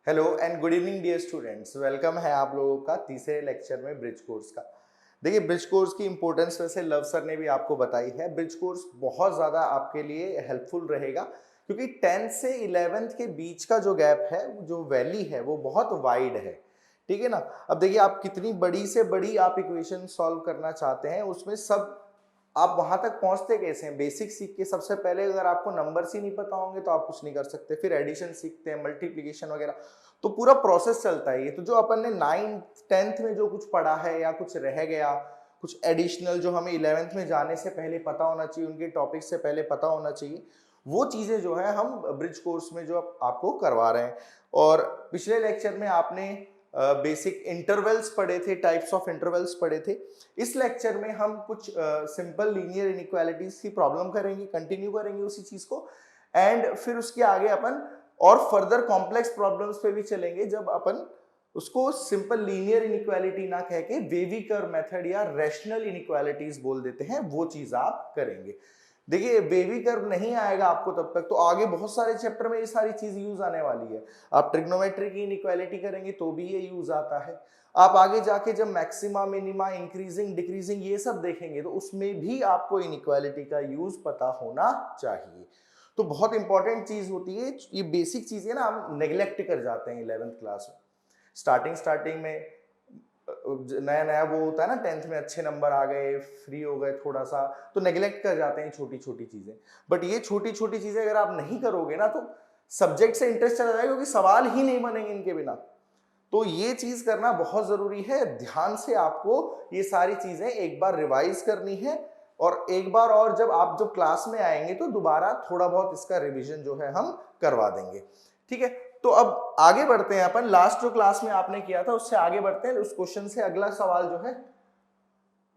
Hello and good evening dear students, welcome है आप लोगों का तीसरे लेक्चर में ब्रिज कोर्स का। देखिए, ब्रिज कोर्स की इंपॉर्टेंस वैसे लव सर ने भी आपको बताई है। ब्रिज कोर्स बहुत ज़्यादा आपके लिए हेल्पफुल रहेगा क्योंकि 10th से 11th के बीच का जो गैप है, जो वैली है, वो बहुत वाइड है। ठीक है ना। अब देखिए, आप कितनी बड़ी से बड़ी आप इक्वेशन सॉल्व करना चाहते हैं, उसमें सब आप वहां तक पहुंचते कैसे हैं? बेसिक सीख के सबसे पहले अगर आपको नंबर्स ही नहीं पता होंगे तो आप कुछ नहीं कर सकते। फिर एडिशन सीखते हैं, मल्टीप्लिकेशन वगैरह, तो पूरा प्रोसेस चलता है ये। तो जो अपन ने 9th 10th में जो कुछ पढ़ा है या कुछ रह गया, कुछ एडिशनल जो हमें 11th में जाने से पहले पता होना चाहिए, उनके टॉपिक से पहले पता होना चाहिए, वो चीजें जो है हम ब्रिज कोर्स में जो आपको करवा रहे हैं। और पिछले लेक्चर में आपने बेसिक इंटरवल्स पढ़े थे, टाइप्स ऑफ इंटरवल्स पढ़े थे। इस लेक्चर में हम कुछ सिंपल लीनियर इनइक्वालिटीज की प्रॉब्लम करेंगे, कंटिन्यू करेंगे उसी चीज को, एंड फिर उसके आगे अपन और फर्दर कॉम्प्लेक्स प्रॉब्लम्स पे भी चलेंगे, जब अपन उसको सिंपल लीनियर इनइक्वालिटी ना कह के वेवी कर्व मेथड या रैशनल इनइक्वालिटीज बोल देते हैं, वो चीज आप करेंगे। देखिए, वेवी कर्व नहीं आएगा आपको तब तक, तो आगे बहुत सारे चैप्टर में ये सारी चीज यूज आने वाली है। आप ट्रिग्नोमेट्री की इनइक्वालिटी करेंगे तो भी ये यूज आता है। आप आगे जाके जब मैक्सिमा, मिनिमा, इंक्रीजिंग, डिक्रीजिंग ये सब देखेंगे तो उसमें भी आपको इनइक्वालिटी का यूज पता होना चाहिए। तो बहुत इंपॉर्टेंट चीज होती है ये। बेसिक चीजें ना हम नेग्लेक्ट कर जाते हैं 11th क्लास में। स्टार्टिंग में नया नया वो होता है ना, 10th में अच्छे नंबर आ गए, फ्री हो गए थोड़ा सा, तो नेग्लेक्ट कर जाते हैं छोटी छोटी चीजें। बट ये छोटी छोटी चीजें अगर आप नहीं करोगे ना तो सब्जेक्ट से इंटरेस्ट चला जाएगा, क्योंकि सवाल ही नहीं बनेंगे इनके बिना। तो ये चीज करना बहुत जरूरी है। ध्यान से आपको ये सारी चीजें एक बार रिवाइज करनी है, और एक बार और जब आप जब क्लास में आएंगे तो दोबारा थोड़ा बहुत इसका रिवीजन जो है हम करवा देंगे। ठीक है, तो अब आगे बढ़ते हैं अपन। लास्ट जो क्लास में आपने किया था उससे आगे बढ़ते हैं। उस क्वेश्चन से अगला सवाल जो है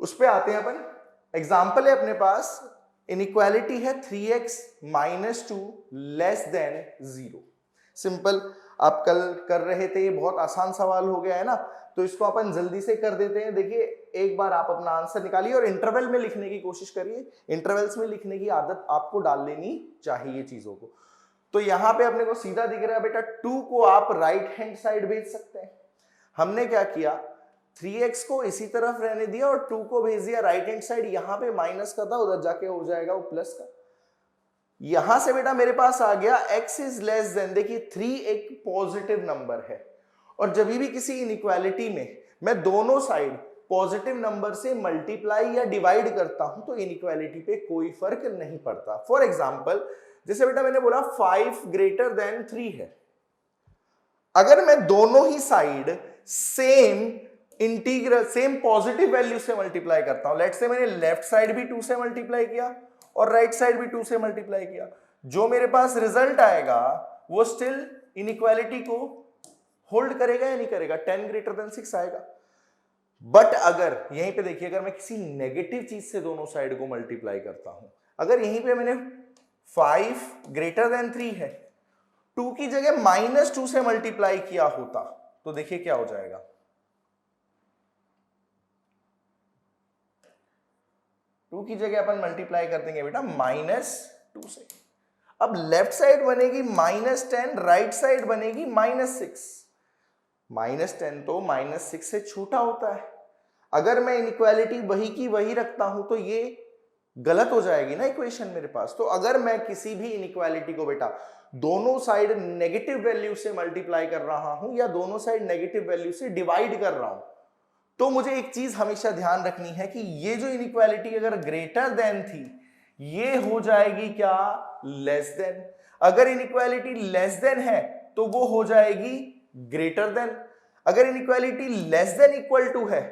उस पे आते हैं अपन। एग्जाम्पल है अपने पास, इनइक्वालिटी है 3x - 2 लेस देन 0। सिंपल, आप कल कर रहे थे, ये बहुत आसान सवाल हो गया है ना, तो इसको अपन जल्दी से कर देते हैं। देखिए, एक बार आप अपना आंसर निकालिए और इंटरवल में लिखने की कोशिश करिए। इंटरवल्स में लिखने की आदत आपको डाल लेनी चाहिए चीजों को। तो यहां पे अपने को सीधा दिख रहा है बेटा, 2 को आप राइट हैंड साइड भेज सकते हैं। हमने क्या किया, 3x को इसी तरफ रहने दिया और 2 को भेज दिया राइट हैंड साइड। यहां पे माइनस का था, उधर जाके हो जाएगा वो प्लस का। यहां से बेटा मेरे पास आ गया x इज लेस देन। देखिए, 3 एक पॉजिटिव नंबर है, और जब भी किसी इनइक्वालिटी में मैं दोनों साइड पॉजिटिव नंबर से मल्टीप्लाई या डिवाइड करता हूं तो इनइक्वालिटी पे कोई फर्क नहीं पड़ता। फॉर एग्जाम्पल, जैसे बेटा मैंने बोला 5 ग्रेटर देन 3 है, अगर मैं दोनों ही side same integral, same positive value से मल्टीप्लाई करता हूं, लेट्स से मैंने लेफ्ट साइड भी 2 से मल्टीप्लाई किया और राइट साइड भी 2 से मल्टीप्लाई किया, जो मेरे पास रिजल्ट आएगा वो स्टिल इनइक्वालिटी को होल्ड करेगा या नहीं करेगा? 10 ग्रेटर देन 6 आएगा। बट अगर यहीं पे देखिए, अगर मैं किसी नेगेटिव चीज से दोनों साइड को मल्टीप्लाई करता हूं, अगर यहीं पे मैंने 5 ग्रेटर देन 3 है, 2 की जगह -2 से मल्टीप्लाई किया होता तो देखिए क्या हो जाएगा। 2 की जगह अपन मल्टीप्लाई कर देंगे बेटा -2 से। अब लेफ्ट साइड बनेगी -10, राइट साइड बनेगी -6। -10 तो -6 से छोटा होता है। अगर मैं इनइक्वालिटी वही की वही रखता हूं तो ये गलत हो जाएगी ना इक्वेशन मेरे पास। तो अगर मैं किसी भी इनइक्वालिटी को बेटा दोनों साइड नेगेटिव वैल्यू से मल्टीप्लाई कर रहा हूं या दोनों साइड नेगेटिव वैल्यू से डिवाइड कर रहा हूं, तो मुझे एक चीज हमेशा ध्यान रखनी है कि ये जो इनइक्वालिटी अगर ग्रेटर देन थी, ये हो जाएगी क्या? Less than. अगर इनइक्वालिटी लेस देन है तो वो हो जाएगी ग्रेटर देन। अगर inequality less than equal to है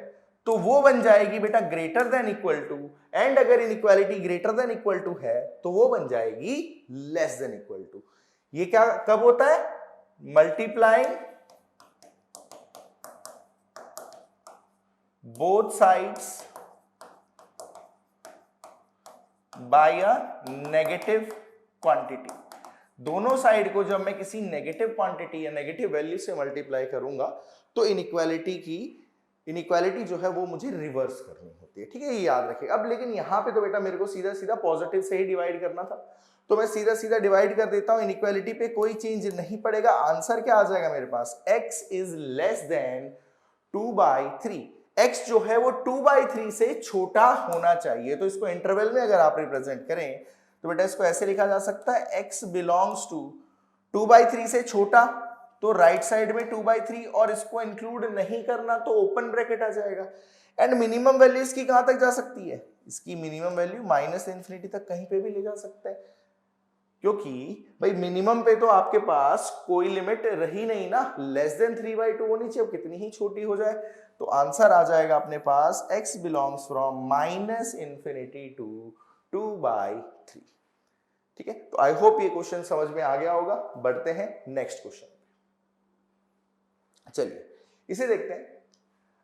तो वो बन जाएगी बेटा greater than equal to, and अगर inequality greater than equal to है तो वो बन जाएगी लेस देन इक्वल टू। ये क्या कब होता है? Multiplying both sides by a negative quantity। दोनों साइड को जब मैं किसी नेगेटिव क्वांटिटी या नेगेटिव वैल्यू से मल्टीप्लाई करूंगा तो इनइक्वालिटी जो है वो मुझे रिवर्स करनी होती है। ठीक है, ये याद रखिए। अब लेकिन यहां पे तो बेटा मेरे को सीधा सीधा पॉजिटिव से ही डिवाइड करना था, तो मैं सीधा सीधा डिवाइड कर देता हूं, इनइक्वालिटी पे कोई चेंज नहीं पड़ेगा। आंसर क्या आ जाएगा मेरे पास, x is less then 2/3। x जो है वो 2/3 से छोटा होना चाहिए। तो इसको इंटरवल में अगर आप रिप्रेजेंट करें तो बेटा इसको ऐसे लिखा जा सकता है, x बिलोंग्स टू 2/3 से छोटा, तो राइट साइड में 2/3, और इसको इंक्लूड नहीं करना तो ओपन ब्रैकेट आ जाएगा। एंड मिनिमम वैल्यू इसकी कहां तक जा सकती है, इसकी मिनिमम वैल्यू -इन्फिनिटी तक कहीं पे भी ले जा सकता है, क्योंकि भाई मिनिमम पे तो आपके पास कोई लिमिट रही नहीं ना, लेस देन 3/2 होनी चाहिए, कितनी ही छोटी हो जाए। तो आंसर आ जाएगा अपने पास x belongs from -infinity to 2/3। ठीक है, तो आई होप ये क्वेश्चन समझ में आ गया होगा। बढ़ते हैं नेक्स्ट क्वेश्चन। चलिए इसे देखते हैं।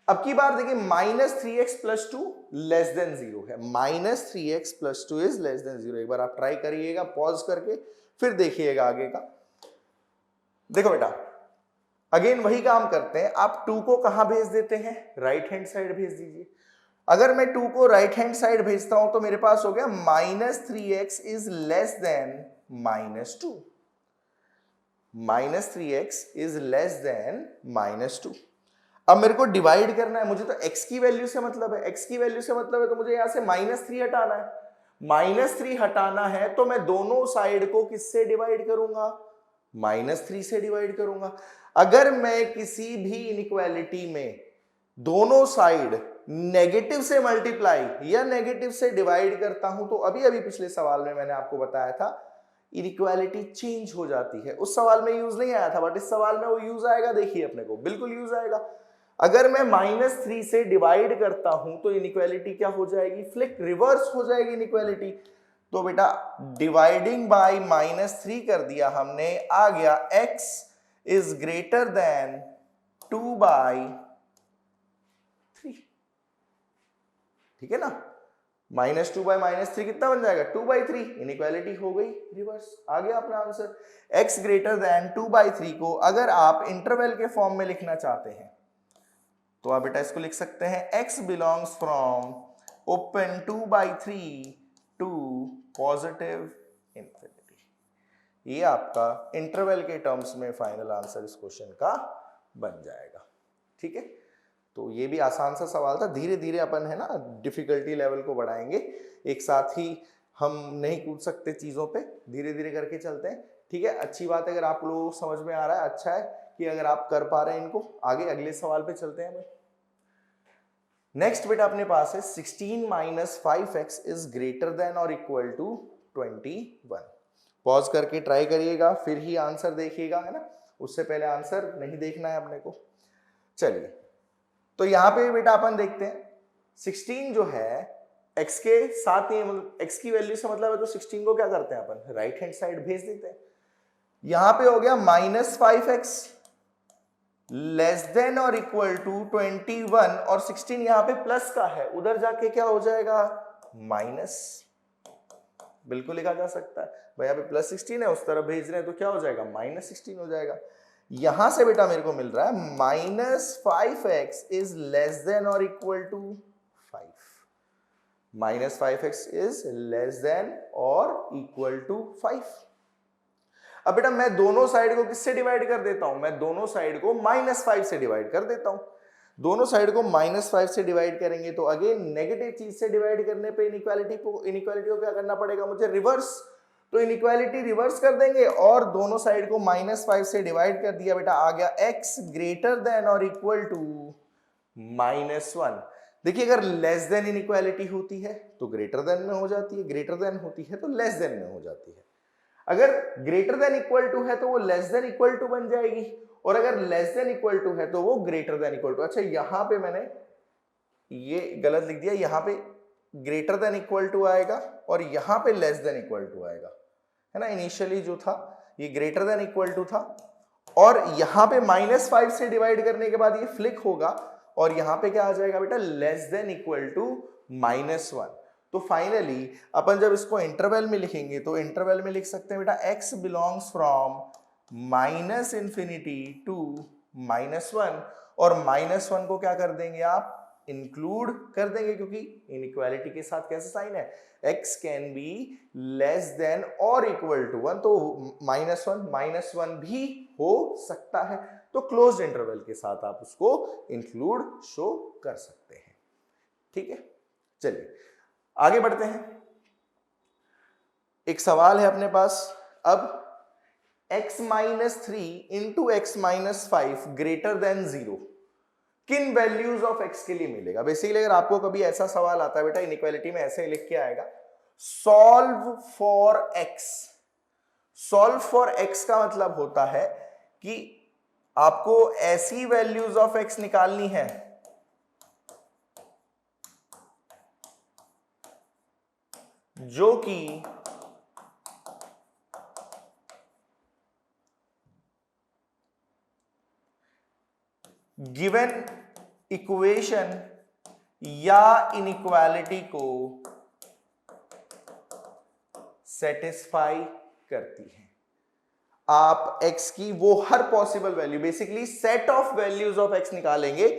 अब की बार देखिए -3x + 2 लेस देन 0 है, -3x + 2 इज लेस देन 0। एक बार आप ट्राई करिएगा पॉज करके, फिर देखिएगा आगे का। देखो बेटा अगेन वही काम करते हैं, आप 2 को कहां भेज देते हैं, राइट हैंड साइड भेज दीजिए। अगर मैं 2 को राइट हैंड साइड भेजता हूं तो मेरे पास हो गया -3x is less then -2, -3x is less then -2। अब मेरे को डिवाइड करना है, मुझे तो x की वैल्यू से मतलब है, x की वैल्यू से मतलब है तो मुझे यहां से -3 हटाना है। -3 हटाना है तो मैं दोनों साइड को किससे डिवाइड करूंगा, -3 से डिवाइड करूंगा। अगर मैं किसी भी इनइक्वालिटी में दोनों साइड नेगेटिव से मल्टीप्लाई या नेगेटिव से डिवाइड करता हूं तो अभी अभी पिछले सवाल में मैंने आपको बताया था इनइक्वालिटी चेंज हो जाती है। उस सवाल में यूज नहीं आया था, बट इस सवाल में वो यूज आएगा, देखिए अपने को बिल्कुल यूज आएगा। अगर मैं -3 से डिवाइड करता हूं तो इनइक्वालिटी क्या हो जाएगी, फ्लिप रिवर्स हो जाएगी इनइक्वालिटी। तो बेटा डिवाइडिंग बाय -3 कर दिया हमने, आ गया x इज ग्रेटर देन 2/3। ठीक है ना, -2/-3 कितना बन जाएगा, 2/3। इनइक्वालिटी हो गई रिवर्स, आ गया अपना आंसर। x ग्रेटर देन 2/3 को अगर आप इंटरवल के फॉर्म में लिखना चाहते हैं तो आप बेटा इसको लिख सकते हैं, x belongs from open 2/3 to positive infinity. ये आपका इंटरवल के टर्म्स में फाइनल आंसर इस क्वेश्चन का बन जाएगा। ठीक है, तो ये भी आसान सा सवाल था। धीरे धीरे अपन है ना डिफिकल्टी लेवल को बढ़ाएंगे, एक साथ ही हम नहीं कूद सकते चीजों पे, धीरे धीरे करके चलते हैं। ठीक है, अच्छी बात है अगर आप लोगों को समझ में आ रहा है, अच्छा है कि अगर आप कर पा रहे हैं इनको। आगे अगले सवाल पे चलते हैं। नेक्स्ट बेटा अपने पास है 16 - 5x इज ग्रेटर देन और इक्वल टू 21। पॉज करके ट्राई करिएगा, फिर ही आंसर देखिएगा, है ना, उससे पहले आंसर नहीं देखना है अपने को। चलिए तो यहां पे बेटा अपन देखते हैं 16 जो है x के साथ ही, मतलब x की वैल्यू से मतलब है, तो 16 को क्या करते हैं अपन, राइट हैंड साइड भेज देते हैं। यहां पे हो गया -5x लेस देन और इक्वल टू 21, और 16 यहां पे प्लस का है, उधर जाके क्या हो जाएगा, माइनस। बिल्कुल लिखा जा सकता है भाई, यहाँ पे +16 है, उस तरफ भेज रहे हैं तो क्या हो जाएगा, -16 हो जाएगा। यहां से बेटा मेरे को मिल रहा है -5x इज लेस देन और equal to 5, -5x is less than और इक्वल टू 5। अब बेटा मैं दोनों साइड को किससे डिवाइड कर देता हूं, मैं दोनों साइड को -5 से डिवाइड कर देता हूं। दोनों साइड को -5 से डिवाइड करेंगे तो अगेन नेगेटिव चीज से डिवाइड करने पे इनइक्वालिटी को क्या करना पड़ेगा मुझे, रिवर्स। तो इनइक्वालिटी रिवर्स कर देंगे और दोनों साइड को -5 से डिवाइड कर दिया बेटा, आ गया x ग्रेटर देन और इक्वल टू -1। देखिए अगर लेस देन इनइक्वालिटी होती है तो ग्रेटर देन में हो जाती है, ग्रेटर देन होती है तो लेस देन में हो जाती है। अगर ग्रेटर देन इक्वल टू है तो वो लेस देन इक्वल टू बन जाएगी, और अगर लेस देन इक्वल टू है तो वो ग्रेटर देन इक्वल टू। अच्छा यहां पे मैंने ये गलत लिख दिया, यहां पे ग्रेटर देन इक्वल टू आएगा और यहां पे लेस देन इक्वल टू आएगा, है ना। इनिशियली जो था ये ग्रेटर देन इक्वल टू था, और यहां पे -5 से डिवाइड करने के बाद ये फ्लिक होगा और यहां पे क्या आ जाएगा बेटा, लेस देन इक्वल टू -1। तो फाइनली अपन जब इसको इंटरवल में लिखेंगे तो इंटरवल में लिख सकते हैं बेटा x बिलोंग्स फ्रॉम -∞ टू -1, और -1 को क्या कर देंगे आप इंक्लूड कर देंगे, क्योंकि इनइक्वालिटी के साथ कैसा साइन है, x can be less than और इक्वल टू 1, तो -1 भी हो सकता है, तो क्लोज्ड इंटरवल के साथ आप उसको इंक्लूड शो कर सकते हैं। ठीक है, चलिए आगे बढ़ते हैं। एक सवाल है अपने पास, अब x-3 into x-5 greater than 0 किन वैल्यूज ऑफ x के लिए मिलेगा। बेसिकली अगर आपको कभी ऐसा सवाल आता है बेटा इनइक्वालिटी में, ऐसे लिख के आएगा solve for x। Solve for x का मतलब होता है कि आपको ऐसी वैल्यूज ऑफ x निकालनी है जो कि गिवन इक्वेशन या इनइक्वालिटी को सेटिस्फाई करती है। आप x की वो हर possible value, basically set of values of x निकालेंगे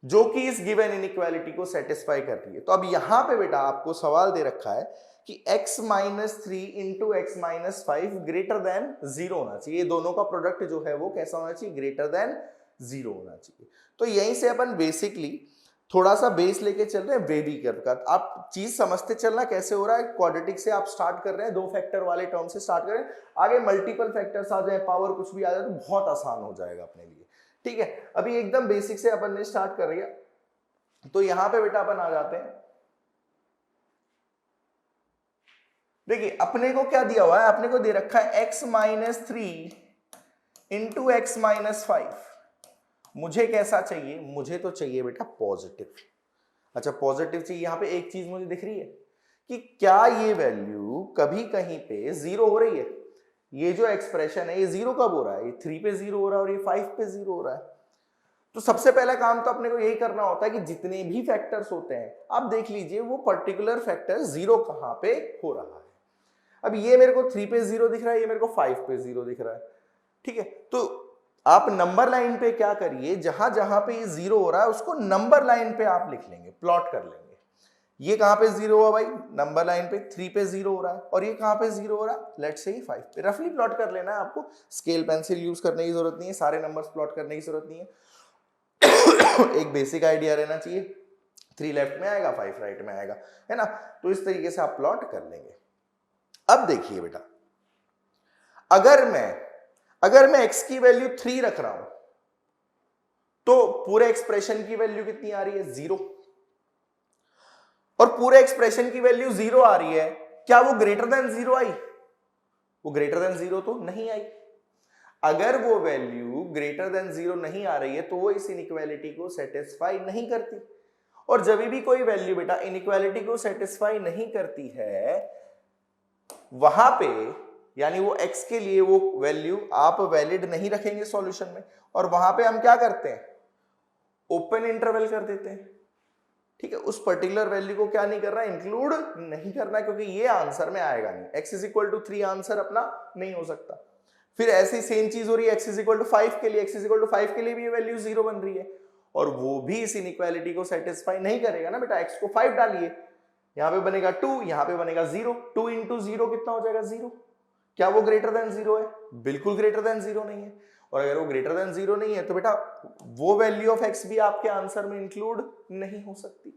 जो कि इस गिवन इनइक्वालिटी को सेटिस्फाई कर रही है। तो अब यहां पे बेटा आपको सवाल दे रखा है कि x-3 into x-5 greater than 0 होना चाहिए। दोनों का प्रोडक्ट जो है वो कैसा होना चाहिए, ग्रेटर देन 0 होना चाहिए। तो यहीं से अपन बेसिकली थोड़ा सा बेस लेके चल रहे हैं वेवी कर्व का। आप चीज समझते चलना कैसे हो रहा है। क्वाड्रेटिक से आप स्टार्ट कर रहे हैं, 2 फैक्टर वाले टर्म से स्टार्ट करें, आगे मल्टीपल फैक्टर्स आ जाए, पावर कुछ भी आ जाए तो बहुत आसान हो जाएगा अपने लिए। ठीक है, अभी एकदम बेसिक से अपन ने स्टार्ट कर लिया, तो यहां पे बेटा अपन आ जाते हैं। देखिए अपने को क्या दिया हुआ है, अपने को दे रखा है x-3 इंटू x-5। मुझे कैसा चाहिए, मुझे तो चाहिए बेटा पॉजिटिव। अच्छा पॉजिटिव चाहिए। यहां पे एक चीज मुझे दिख रही है कि क्या ये वैल्यू कभी कहीं पे 0 हो रही है। ये जो एक्सप्रेशन है ये 0 कब हो रहा है, ये 3 पे 0 हो रहा है और ये 5 पे 0 हो रहा है। तो सबसे पहला काम तो अपने को यही करना होता है कि जितने भी फैक्टर्स होते हैं आप देख लीजिए वो पर्टिकुलर फैक्टर 0 कहां पे हो रहा है। अब ये मेरे को 3 पे 0 दिख रहा है, ये मेरे को 5 पे 0 दिख रहा है। ठीक है, तो आप नंबर लाइन पे क्या करिए, जहां जहां पे ये 0 हो रहा है उसको नंबर लाइन पे आप लिख लेंगे, प्लॉट कर लेंगे। ये कहां पे 0 हुआ भाई, नंबर लाइन पे 3 पे 0 हो रहा है, और ये कहां पे 0 हो रहा है, लेट्स से 5 पे। रफली प्लॉट कर लेना है आपको, स्केल पेंसिल यूज करने की जरूरत नहीं है, सारे नंबर्स प्लॉट करने की जरूरत नहीं है। एक बेसिक आइडिया रहना चाहिए, 3 लेफ्ट में आएगा 5 राइट में आएगा, है ना। तो इस तरीके से आप प्लॉट कर लेंगे। अब देखिए बेटा, अगर मैं x की वैल्यू 3 रख रहा हूं तो पूरे एक्सप्रेशन की वैल्यू कितनी आ रही है, 0। और पूरे एक्सप्रेशन की वैल्यू 0 आ रही है, क्या वो ग्रेटर देन 0 आई, वो ग्रेटर देन 0 तो नहीं आई। अगर वो वैल्यू ग्रेटर देन 0 नहीं आ रही है तो वो इस इनइक्वालिटी को सेटिस्फाई नहीं करती। और जब भी कोई वैल्यू बेटा इनइक्वालिटी को सेटिस्फाई नहीं करती है, वहां पे यानी वो x के लिए वो वैल्यू आप वैलिड नहीं रखेंगे सॉल्यूशन में, और वहां पे हम क्या करते हैं, ओपन इंटरवल कर देते हैं। ठीक है, उस पर्टिकुलर वैल्यू को क्या नहीं करना, इंक्लूड नहीं करना, क्योंकि ये आंसर में आएगा नहीं। x is equal to 3 answer अपना नहीं हो सकता। फिर ऐसी सेम चीज हो रही है x इज इक्वल टू 5 के लिए, x इज इक्वल टू 5 के लिए भी ये वैल्यू 0 बन रही है, और वो भी इस इनइक्वालिटी को सेटिस्फाई नहीं करेगा ना बेटा। x को 5 डालिए, यहां पे बनेगा 2, यहां पे बनेगा 0, 2 इंटू 0 कितना हो जाएगा, 0। क्या वो ग्रेटर देन 0 है, बिल्कुल ग्रेटर देन 0 नहीं है। और अगर वो ग्रेटर देन 0 नहीं है तो बेटा वो वैल्यू ऑफ x भी आपके आंसर में इंक्लूड नहीं हो सकती।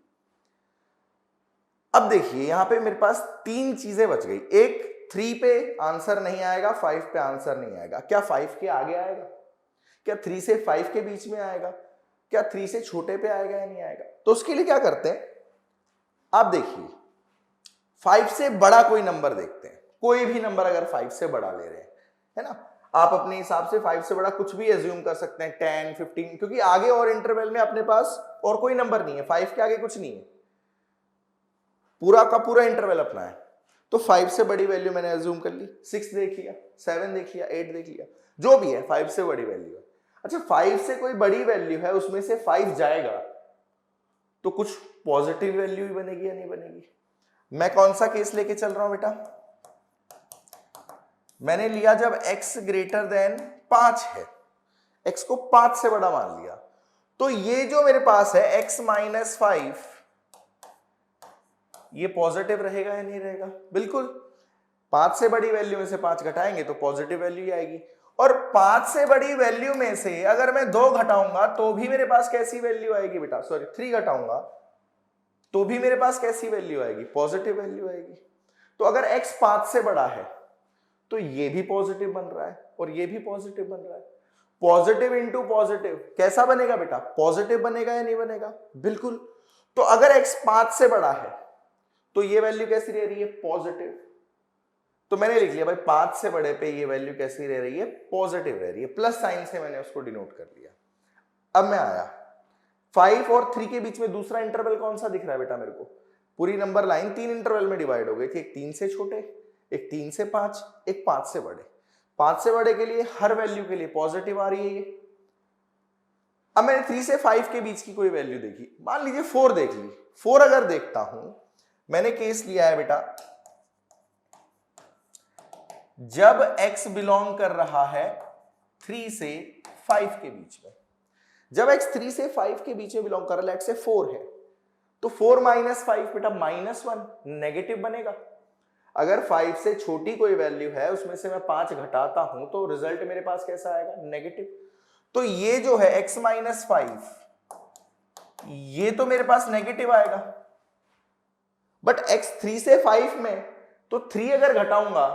अब देखिए यहां पे मेरे पास 3 चीजें बच गई। एक, 3 पे आंसर नहीं आएगा, 5 पे आंसर नहीं आएगा। क्या 5 के आगे आएगा, क्या 3 से 5 के बीच में आएगा, क्या 3 से छोटे पे आएगा या नहीं आएगा। तो उसके लिए क्या करते हैं, आप देखिए 5 से बड़ा कोई नंबर देखते हैं। कोई भी नंबर अगर 5 से बड़ा ले रहे हैं, है ना, आप अपने हिसाब से 5 से बड़ा कुछ भी एज्यूम कर सकते हैं, 10, 15, क्योंकि आगे और इंटरवल में अपने पास और कोई नंबर नहीं है, 5 के आगे कुछ नहीं है, पूरा का पूरा इंटरवल अपना है। तो 5 से बड़ी वैल्यू मैंने एज्यूम कर ली, 6 देख लिया, 7 देख लिया, 8 देख लिया, जो भी है 5 से बड़ी वैल्यू है। अच्छा 5 से कोई बड़ी वैल्यू है, उसमें से 5 जाएगा तो कुछ पॉजिटिव वैल्यू ही बनेगी या नहीं बनेगी। मैं कौन सा केस लेके चल रहा हूं बेटा, मैंने लिया जब x ग्रेटर देन 5 है, x को 5 से बड़ा मान लिया, तो ये जो मेरे पास है x माइनस 5, ये पॉजिटिव रहेगा या नहीं रहेगा? बिल्कुल। 5 से बड़ी वैल्यू में से 5 घटाएंगे तो पॉजिटिव वैल्यू ही आएगी। और 5 से बड़ी वैल्यू में से अगर मैं 2 घटाऊंगा तो भी मेरे पास कैसी वैल्यू आएगी बेटा? सॉरी, 3 घटाऊंगा तो भी मेरे पास कैसी वैल्यू आएगी? पॉजिटिव वैल्यू आएगी। तो अगर x 5 से बड़ा है तो ये भी पॉजिटिव बन रहा है और ये भी पॉजिटिव बन रहा है। पॉजिटिव इंटू पॉजिटिव कैसा बनेगा बेटा? पॉजिटिव बनेगा या नहीं बनेगा? बिल्कुल। तो अगर x 5 से बड़ा है तो ये वैल्यू कैसी रह रही है? पॉजिटिव। तो मैंने लिख लिया भाई 5 से बड़े पे ये वैल्यू कैसी रह रही है? पॉजिटिव रह रही है। प्लस साइन से मैंने उसको डिनोट कर लिया। अब मैं आया 5 और 3 के बीच में दूसरा इंटरवल कौन सा दिख रहा है बेटा मेरे को? पूरी नंबर लाइन 3 इंटरवल में डिवाइड हो गई थी, एक 3 से छोटे, एक 3 से 5, एक 5 से बड़े। 5 से बड़े के लिए हर वैल्यू के लिए पॉजिटिव आ रही है ये। अब मैंने 3 से 5 के बीच की कोई वैल्यू देखी, मान लीजिए 4 देख ली। 4 अगर देखता हूं, मैंने केस लिया है बेटा जब x बिलोंग कर रहा है 3 से 5 के बीच में। जब x 3 से 5 के बीच में बिलोंग कर रहा है, लेट्स से 4 है, तो 4 माइनस 5 बेटा -1 नेगेटिव बनेगा। अगर 5 से छोटी कोई वैल्यू है उसमें से मैं 5 घटाता हूं तो रिजल्ट मेरे पास कैसा आएगा? नेगेटिव। तो ये जो है x माइनस 5 ये तो मेरे पास नेगेटिव आएगा। बट x 3 से 5 में तो 3 अगर घटाऊंगा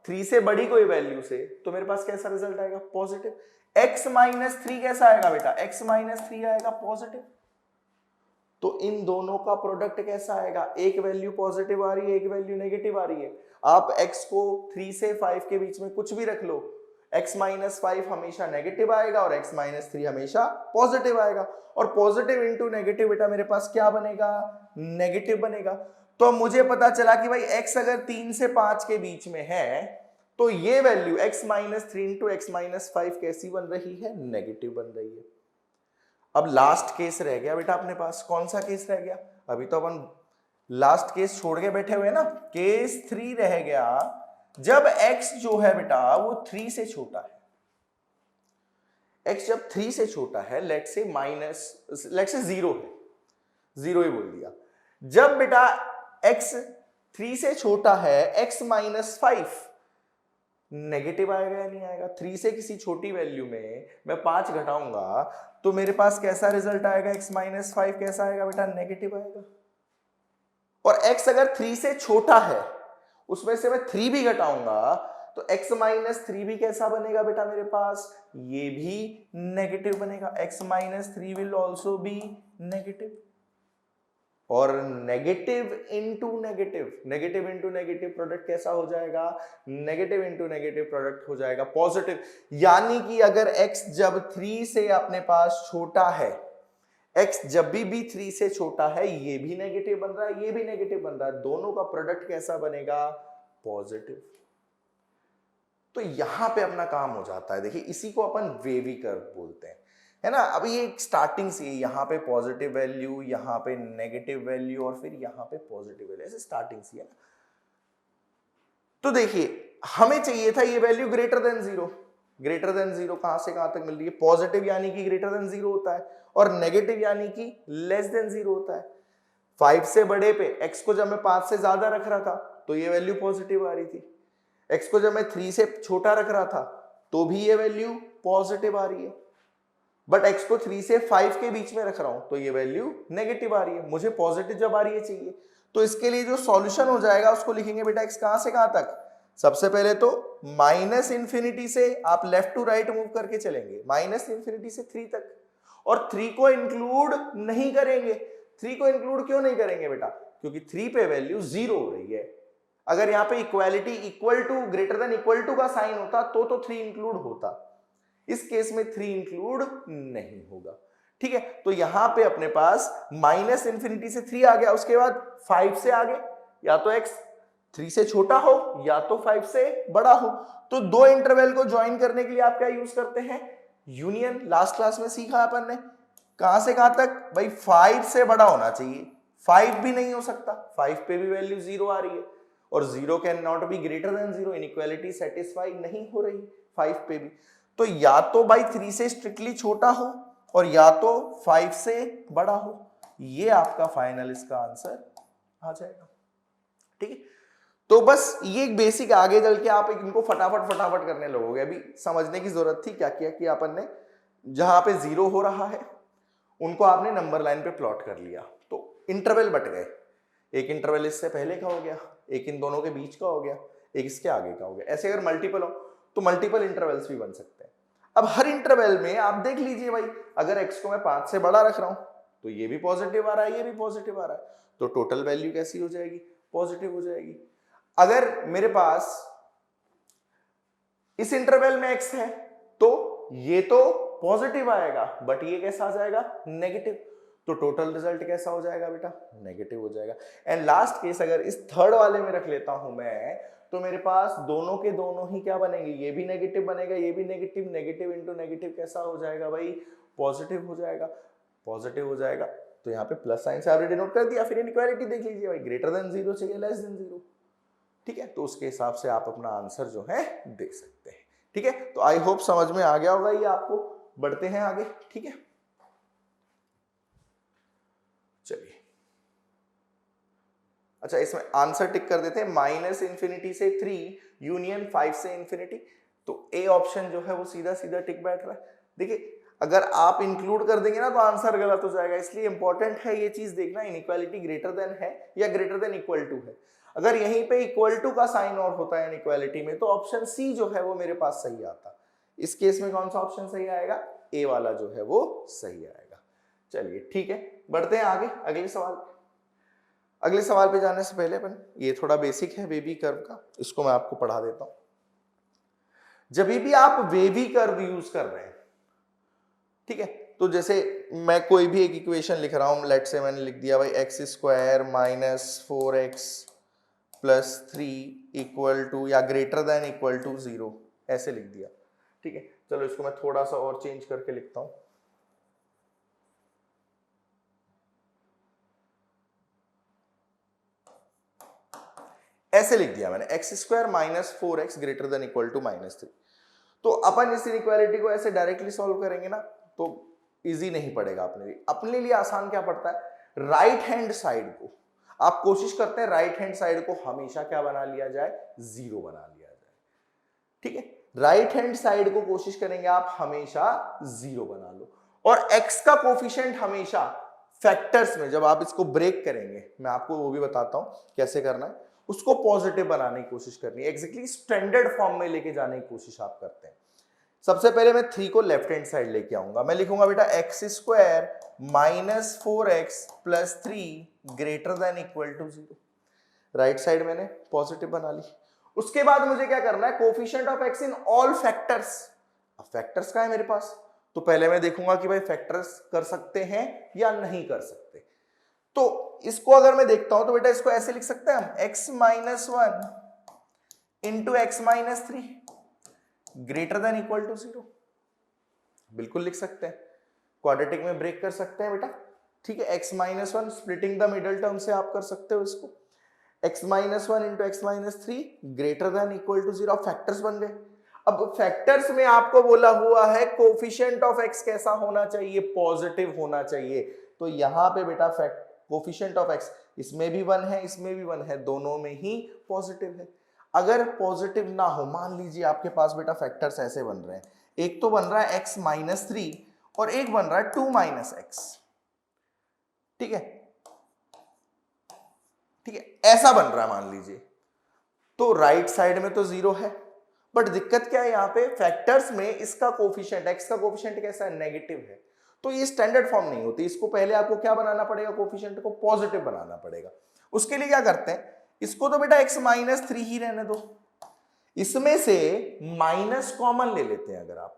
3 से बड़ी कोई वैल्यू से तो मेरे पास कैसा रिजल्ट आएगा? पॉजिटिव। x माइनस 3 कैसा आएगा बेटा? x माइनस 3 आएगा पॉजिटिव। तो इन दोनों का प्रोडक्ट कैसा आएगा? एक वैल्यू पॉजिटिव आ रही है, एक वैल्यू नेगेटिव आ रही है। आप x को 3 से 5 के बीच में कुछ भी रख लो, x माइनस 5 हमेशा नेगेटिव आएगा और x माइनस 3 हमेशा पॉजिटिव आएगा। और पॉजिटिव इंटू नेगेटिव बेटा मेरे पास क्या बनेगा? नेगेटिव बनेगा। तो मुझे पता चला कि भाई x अगर 3 से 5 के बीच में है तो ये value x minus 3 into x minus 5 कैसी बन रही है? नेगेटिव बन रही है। अब लास्ट केस रह गया बेटा अपने पास। कौन सा केस रह गया? अभी तो अपन लास्ट केस छोड़ के बैठे हुए ना। केस 3 रह गया जब x जो है बेटा वो 3 से छोटा है। x जब 3 से छोटा है, लेट से 0 है, 0 ही बोल दिया। जब बेटा x 3 से छोटा है, x माइनस 5 नेगेटिव आएगा या नहीं आएगा? 3 से किसी छोटी वैल्यू में मैं 5 घटाऊंगा तो मेरे पास कैसा रिजल्ट आएगा? x माइनस 5 कैसा आएगा बेटा? नेगेटिव आएगा। और x अगर 3 से छोटा है उसमें से मैं 3 भी घटाऊंगा तो x माइनस 3 भी कैसा बनेगा बेटा मेरे पास? ये भी नेगेटिव बनेगा। x minus 3 will also be negative. और negative into negative, negative into negative product कैसा हो जाएगा? नेगेटिव इंटू नेगेटिव प्रोडक्ट हो जाएगा पॉजिटिव। यानी कि अगर x जब 3 से अपने पास छोटा है, x जब भी 3 से छोटा है, ये भी नेगेटिव बन रहा है, ये भी नेगेटिव बन रहा है, दोनों का प्रोडक्ट कैसा बनेगा? पॉजिटिव। तो यहां पे अपना काम हो जाता है। देखिए इसी को अपन वेवी कर्व बोलते हैं, है ना। अभी ये स्टार्टिंग से यहाँ पे पॉजिटिव वैल्यू, यहाँ पे नेगेटिव वैल्यू और फिर यहाँ पे पॉजिटिव वैल्यू, ऐसे स्टार्टिंग से है ना। तो देखिए हमें चाहिए था ये value greater than 0। Greater than 0 कहां से कहां तक मिल रही है? पॉजिटिव यानी कि ग्रेटर देन 0 होता है और नेगेटिव यानी कि लेस देन 0 होता है। 5 से बड़े पे x को जब मैं 5 से ज्यादा रख रहा था तो ये वैल्यू पॉजिटिव आ रही थी। x को जब मैं 3 से छोटा रख रहा था तो भी ये वैल्यू पॉजिटिव आ रही है। बट x को 3 से 5 के बीच में रख रहा हूं तो ये वैल्यू नेगेटिव आ रही है। मुझे पॉजिटिव जब आ रही है चाहिए, तो इसके लिए जो सॉल्यूशन हो जाएगा उसको लिखेंगे बेटा x कहां से कहां तक? सबसे पहले तो माइनस इंफिनिटी से आप लेफ्ट टू राइट मूव करके चलेंगे, माइनस इंफिनिटी से 3 तक, और 3 को इंक्लूड नहीं करेंगे। 3 को इंक्लूड क्यों नहीं करेंगे बेटा? क्योंकि 3 पे वैल्यू 0 हो रही है। अगर यहाँ पे equality equal to greater than equal to का साइन होता तो 3 इंक्लूड होता। इस केस में 3 इंक्लूड नहीं होगा। ठीक है, तो यहां पे अपने पास माइनस इंफिनिटी से 3 आ गया, उसके बाद 5 से आगे या तो x 3 से छोटा हो या तो 5 से बड़ा हो। तो दो इंटरवल को ज्वाइन करने के लिए आप क्या यूज करते हैं? यूनियन। लास्ट क्लास में सीखा अपन ने, कहां से कहां तक भाई? 5 से बड़ा होना चाहिए, 5 भी नहीं हो सकता, 5 पे भी वैल्यू 0 आ रही है और 0 can not be greater than 0, inequality satisfy नहीं हो रही 5 पे भी। तो या तो भाई 3 से स्ट्रिक्टली छोटा हो और या तो 5 से बड़ा हो। ये आपका फाइनल इसका आंसर आ जाएगा। ठीक है, तो बस ये एक बेसिक, आगे चल के आप इनको फटाफट फटाफट करने लगोगे। अभी समझने की जरूरत थी क्या किया कि अपन ने जहां पे 0 हो रहा है उनको आपने नंबर लाइन पे प्लॉट कर लिया, तो इंटरवल बट गए। एक इंटरवल इससे पहले का हो गया, एक इन दोनों के बीच का हो गया, एक इसके आगे का हो गया। ऐसे अगर मल्टीपल हो तो मल्टीपल इंटरवल्स भी बन सकते हैं। अब हर इंटरवल में आप देख लीजिए भाई, अगर x को मैं 5 से बड़ा रख रहा हूं तो ये भी पॉजिटिव आ रहा है, ये भी पॉजिटिव आ रहा है, तो टोटल वैल्यू कैसी हो जाएगी? पॉजिटिव हो जाएगी। अगर मेरे पास इस इंटरवल में x है तो ये तो पॉजिटिव आएगा, बट ये कैसा आ जाएगा? नेगेटिव। तो टोटल रिजल्ट कैसा हो जाएगा बेटा? नेगेटिव हो जाएगा। एंड लास्ट केस अगर इस थर्ड वाले में रख लेता हूं मैं, तो मेरे पास दोनों के दोनों ही क्या बनेंगे? ये भी नेगेटिव बनेगा, ये भी नेगेटिव। नेगेटिव इंटू नेगेटिव कैसा हो जाएगा भाई? पॉजिटिव हो जाएगा। पॉजिटिव हो जाएगा तो यहाँ पे प्लस साइन से आपने डिनोट कर दिया। फिर इनइक्वालिटी देख लीजिए भाई, ग्रेटर देन 0 चाहिए, लेस देन 0। ठीक है, तो उसके हिसाब से आप अपना आंसर जो है दे सकते हैं। ठीक है, तो आई होप समझ में आ गया होगा ये आपको। बढ़ते हैं आगे। ठीक है, चलिए, अच्छा इसमें आंसर टिक कर देते हैं। -∞ से 3 यूनियन 5 से इंफिनिटी, तो ए ऑप्शन जो है वो सीधा सीधा टिक बैठ रहा है। देखिए, अगर आप इंक्लूड कर देंगे ना तो आंसर गलत हो जाएगा, इसलिए इंपॉर्टेंट है ये चीज देखना, इनइक्वालिटी ग्रेटर देन है या ग्रेटर देन इक्वल टू है। अगर यहीं पे इक्वल टू का साइन और होता है इनइक्वालिटी में, तो ऑप्शन सी जो है वो मेरे पास सही आता। इस केस में कौन सा ऑप्शन सही आएगा? ए वाला जो है वो सही आएगा। चलिए ठीक है, बढ़ते हैं आगे अगले सवाल। अगले सवाल पे जाने से पहले अपन, ये थोड़ा बेसिक है वेवी कर्व का, इसको मैं आपको पढ़ा देता हूं। जब भी आप वेवी कर्व यूज कर रहे हैं, ठीक है, तो जैसे मैं कोई भी एक इक्वेशन लिख रहा हूं, लेट से मैंने लिख दिया भाई x² - 4x + 3 इक्वल टू या ग्रेटर देन इक्वल टू 0, ऐसे लिख दिया। ठीक है, चलो इसको मैं थोड़ा सा और चेंज करके लिखता हूं। ऐसे लिख दिया मैंने, x² - 4x greater than equal to -3। तो अपन इस इनइक्वालिटी को ऐसे डायरेक्टली सॉल्व करेंगे ना तो इजी नहीं पड़ेगा अपने लिए। अपने लिए आसान क्या पड़ता है? राइट हैंड साइड को आप कोशिश करते हैं, राइट हैंड साइड को हमेशा क्या बना लिया जाए? 0 बना लिया जाए। ठीक है, राइट हैंड साइड को कोशिश करेंगे आप हमेशा 0 बना लो, और x का कोफिशिएंट हमेशा फैक्टर्स में, जब आप इसको ब्रेक करेंगे, मैं आपको वो भी बताता हूं कैसे करना है, उसको पॉजिटिव बनाने की कोशिश करनी है, एग्जैक्टली स्टैंडर्ड फॉर्म में लेके जाने की कोशिश आप करते हैं। सबसे पहले मैं 3 को लेफ्ट हैंड साइड लेके आऊंगा, मैं लिखूंगा बेटा x² - 4x + 3 greater than equal to 0। Right side मैंने पॉजिटिव बना ली। उसके बाद मुझे क्या करना है? Coefficient of x in all factors. अब फैक्टर्स का है मेरे पास, तो पहले मैं देखूंगा कि भाई फैक्टर्स कर सकते हैं या नहीं कर सकते। तो इसको अगर मैं देखता हूं तो बेटा इसको ऐसे लिख सकते हैं हम, x - 1 into x - 3 greater than equal to 0। बिल्कुल लिख सकते हैं, क्वाड्रेटिक में ब्रेक कर सकते हैं बेटा। ठीक है, x - 1 splitting the middle term से आप कर सकते हो इसको, x - 1 into x - 3 greater than equal to 0। Factors बन गए। अब फैक्टर्स में आपको बोला हुआ है कोफिशिएंट ऑफ x कैसा होना चाहिए? पॉजिटिव होना चाहिए। तो यहां पे बेटा कोफिशिएंट ऑफ x, इसमें भी 1 है, इसमें भी 1 है, दोनों में ही पॉजिटिव है। अगर पॉजिटिव ना हो, मान लीजिए आपके पास बेटा फैक्टर्स ऐसे बन रहे हैं, एक तो बन रहा है x - 3 और एक बन रहा है 2 - x। ठीक है, ठीक है, ऐसा बन रहा है मान लीजिए, तो राइट साइड में तो 0 है, बट दिक्कत क्या है यहाँ पे? फैक्टर्स में इसका कोफिशिएंट, x का कोफिशिएंट कैसा है? नेगेटिव है। तो ये स्टैंडर्ड फॉर्म नहीं होती, इसको पहले आपको क्या बनाना पड़ेगा? कोफिशिएंट को पॉजिटिव बनाना पड़ेगा। उसके लिए क्या करते हैं, इसको तो बेटा x - 3 ही रहने दो, इसमें से माइनस कॉमन ले लेते हैं। अगर आप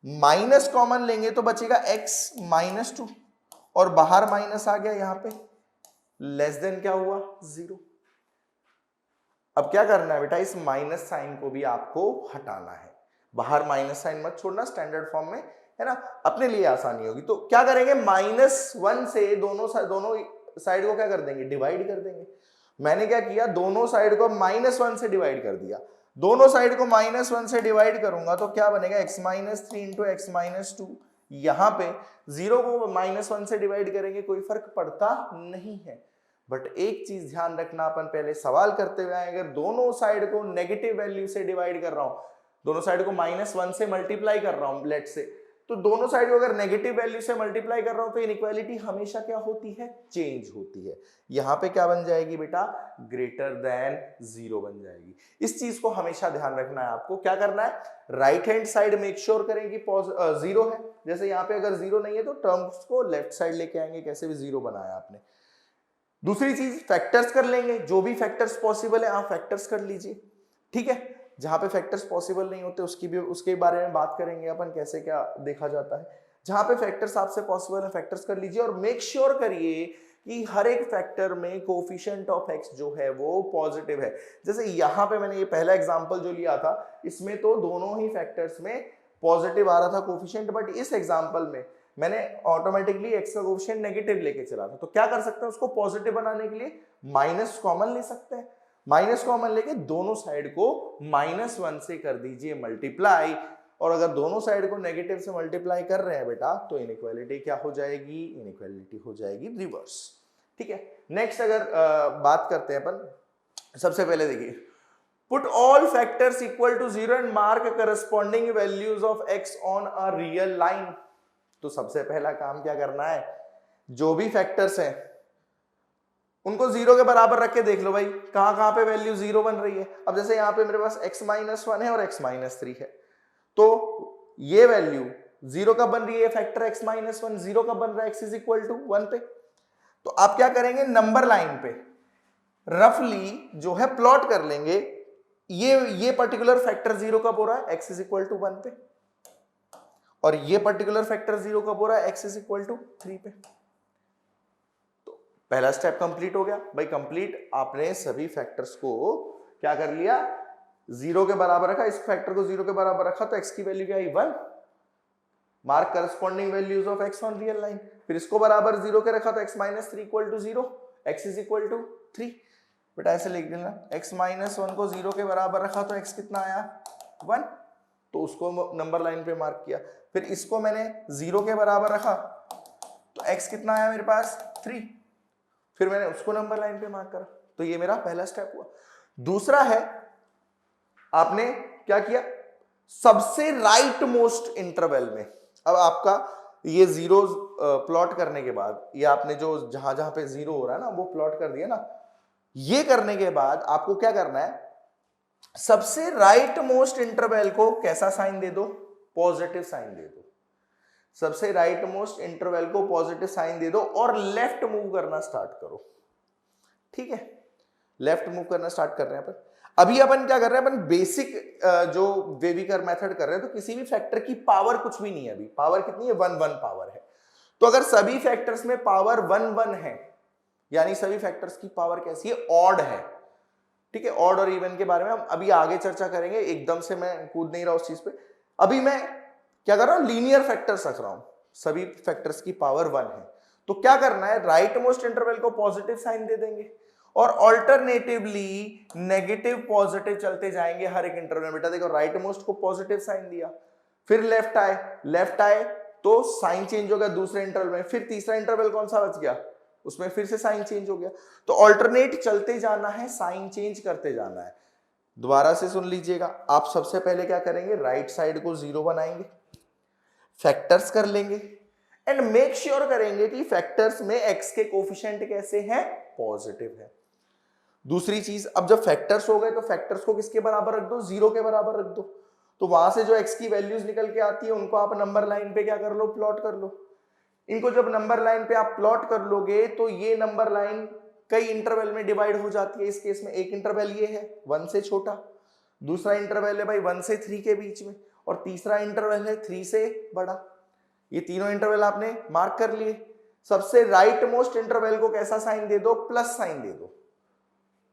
माइनस कॉमन लेंगे तो बचेगा x - 2, और बाहर माइनस आ गया, यहां पे लेस देन क्या हुआ? 0। अब क्या करना है बेटा? इस माइनस साइन को भी आपको हटाना है, बाहर माइनस साइन मत छोड़ना, स्टैंडर्ड फॉर्म में है ना, अपने लिए आसानी होगी। तो क्या करेंगे? -1 से दोनों साइड को क्या कर देंगे? डिवाइड कर देंगे। मैंने क्या किया? दोनों साइड को -1 से डिवाइड कर दिया। दोनों साइड को -1 से डिवाइड करूंगा तो क्या बनेगा? x - 3 इंटू x - 2 यहां पे 0 को -1 से डिवाइड करेंगे कोई फर्क पड़ता नहीं है। बट एक चीज ध्यान रखना, अपन पहले सवाल करते हुए आए, अगर दोनों साइड को नेगेटिव वैल्यू से डिवाइड कर रहा हूं, दोनों साइड को -1 से मल्टीप्लाई कर रहा हूं लेट से, तो दोनों साइड को अगर नेगेटिव वैल्यू से मल्टीप्लाई कर रहा हूं तो इनइक्वालिटी हमेशा क्या होती है, चेंज होती है। यहां पे क्या बन जाएगी बेटा, ग्रेटर देन 0 बन जाएगी। इस चीज को हमेशा ध्यान रखना है आपको। क्या करना है, right hand side make sure करें कि 0 है। जैसे यहाँ पे अगर 0 नहीं है तो टर्म्स को लेफ्ट साइड लेके आएंगे, कैसे भी 0 बनाया आपने। दूसरी चीज फैक्टर्स कर लेंगे, जो भी फैक्टर्स पॉसिबल है आप फैक्टर्स कर लीजिए, ठीक है। जहां पे फैक्टर्स पॉसिबल नहीं होते उसके बारे में बात करेंगे अपन, कैसे क्या देखा जाता है। जहां पे फैक्टर्स आपसे पॉसिबल है फैक्टर्स कर लीजिए, और मेक श्योर करिए कि हर एक फैक्टर में कोफिशिएंट ऑफ एक्स जो है वो पॉजिटिव है। जैसे यहां पे मैंने ये पहला एग्जांपल जो लिया था, इसमें तो दोनों ही फैक्टर्स में पॉजिटिव आ रहा था कोफिशिएंट, बट इस एग्जांपल में मैंने ऑटोमेटिकली एक्स का कोफिशिएंट नेगेटिव लेके चला था। तो क्या कर सकते हैं, उसको पॉजिटिव बनाने के लिए माइनस कॉमन ले सकते हैं। माइनस कॉमन लेके दोनों साइड को -1 से कर दीजिए मल्टीप्लाई, और अगर दोनों साइड को नेगेटिव से मल्टीप्लाई कर रहे हैं बेटा तो इनइक्वालिटी क्या हो जाएगी, इनइक्वालिटी हो जाएगी रिवर्स, ठीक है। नेक्स्ट अगर बात करते हैं अपन, सबसे पहले देखिए, put all factors equal to 0 and mark corresponding values of x on a real line. तो सबसे पहला काम क्या करना है, जो भी फैक्टर्स हैं उनको 0 के बराबर रख के देख लो भाई, कहां पे वैल्यू 0 बन रही है। अब जैसे यहां पे मेरे पास x-1 है और x-3 है, तो ये वैल्यू 0 कब बन रही है, फैक्टर x-1 0 कब बन रहा है, x इज इक्वल टू 1 पे। तो आप क्या करेंगे, नंबर लाइन पे रफली जो है प्लॉट कर लेंगे, ये पर्टिकुलर फैक्टर 0 कब हो रहा है, x इज इक्वल टू 1 पे, और ये पर्टिकुलर फैक्टर 0 कब हो रहा है, x इज इक्वल टू 3 पे। तो पहला स्टेप कंप्लीट हो गया भाई, कंप्लीट। आपने सभी फैक्टर्स को क्या कर लिया, 0 के बराबर रखा, इस फैक्टर को 0 के बराबर रखा तो x की वैल्यू क्या आई, 1। Mark corresponding values of x on real line, फिर इसको बराबर 0 के रखा तो x-3 equal to 0, x is equal to 3। बेटा ऐसे लिख देना, x-1 को 0 के बराबर रखा तो x कितना आया, 1, तो उसको नंबर लाइन पे मार्क किया। फिर इसको मैंने 0 के बराबर रखा तो x कितना आया मेरे पास, 3, फिर मैंने उसको नंबर लाइन पे मार्क करा। तो ये मेरा पहला स्टेप हुआ। दूसरा है, आपने क्या किया, सबसे राइट मोस्ट इंटरवल में, अब आपका ये जीरोस प्लॉट करने के बाद, ये आपने जो जहां जहां पे 0 हो रहा है ना वो प्लॉट कर दिया ना, ये करने के बाद आपको क्या करना है, सबसे राइट मोस्ट इंटरवल को कैसा साइन दे दो, पॉजिटिव साइन दे दो। सबसे राइट मोस्ट इंटरवल को पॉजिटिव साइन दे दो और लेफ्ट मूव करना स्टार्ट करो, ठीक है। लेफ्ट मूव करना स्टार्ट कर रहे हैं अपन। अभी अपन क्या कर रहे हैं, अपन बेसिक जो वेविकर मेथड कर रहे हैं, तो किसी भी फैक्टर की पावर कुछ भी नहीं है, अभी पावर कितनी है, 1 पावर है। तो अगर सभी फैक्टर्स में पावर 1 है, यानी सभी फैक्टर्स की पावर कैसी है, ऑड है, ठीक है। ऑड और इवन के बारे में हम अभी आगे चर्चा करेंगे, एकदम से मैं कूद नहीं रहा उस चीज पे। अभी मैं क्या कर रहा हूं, लीनियर फैक्टर्स रख रहा हूं, सभी फैक्टर्स की पावर 1 है। तो क्या करना है, राइट मोस्ट इंटरवल को पॉजिटिव साइन दे देंगे और ऑल्टरनेटिवली नेगेटिव पॉजिटिव चलते जाएंगे हर एक इंटरवल में। बेटा देखो, राइट मोस्ट को पॉजिटिव साइन दिया, फिर लेफ्ट आए तो साइन चेंज हो गया दूसरे इंटरवल में, फिर तीसरा इंटरवल कौन सा बच गया, उसमें फिर से साइन चेंज हो गया। तो ऑल्टरनेट चलते जाना है, साइन चेंज करते जाना है। दोबारा से सुन लीजिएगा, आप सबसे पहले क्या करेंगे, राइट साइड को 0 बनाएंगे, फैक्टर्स कर लेंगे एंड मेक श्योर करेंगे कि फैक्टर्स में x के कोफिशिएंट कैसे हैं, पॉजिटिव है। दूसरी चीज, अब जब फैक्टर्स हो गए तो फैक्टर्स को किसके बराबर रख दो, 0 के बराबर रख दो। तो वहां से जो x की वैल्यूज निकल के आती है उनको आप नंबर लाइन पे क्या कर लो, प्लॉट कर लो। इनको जब नंबर लाइन पे आप प्लॉट कर लोगे तो ये नंबर लाइन कई इंटरवल में डिवाइड हो जाती है। इस केस में एक इंटरवल ये है 1 से छोटा, दूसरा इंटरवल है भाई 1 से 3 के बीच में, और तीसरा इंटरवल है 3 से बड़ा। ये तीनों इंटरवल आपने मार्क कर लिए। सबसे राइट मोस्ट इंटरवल को कैसा साइन दे दो, प्लस साइन दे दो,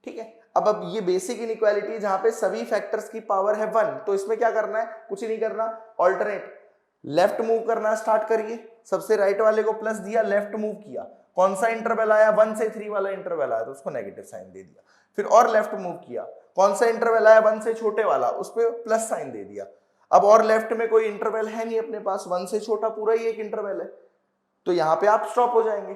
ठीक है। अब ये बेसिक इनइक्वालिटी जहां पे सभी फैक्टर्स की पावर है 1, तो इसमें क्या करना है, कुछ नहीं करना, ऑल्टरनेट लेफ्ट मूव करना स्टार्ट करिए। सबसे राइट वाले को प्लस दिया, लेफ्ट मूव किया, कौन सा इंटरवल आया, 1 से 3 वाला इंटरवल आया तो उसको नेगेटिव साइन दे दिया। फिर और लेफ्ट मूव किया, कौन सा इंटरवल आया, 1 से छोटे वाला, उस पर प्लस साइन दे दिया। अब और लेफ्ट में कोई इंटरवल है नहीं अपने पास, 1 से छोटा पूरा ही एक इंटरवल है, तो यहां पे आप स्टॉप हो जाएंगे।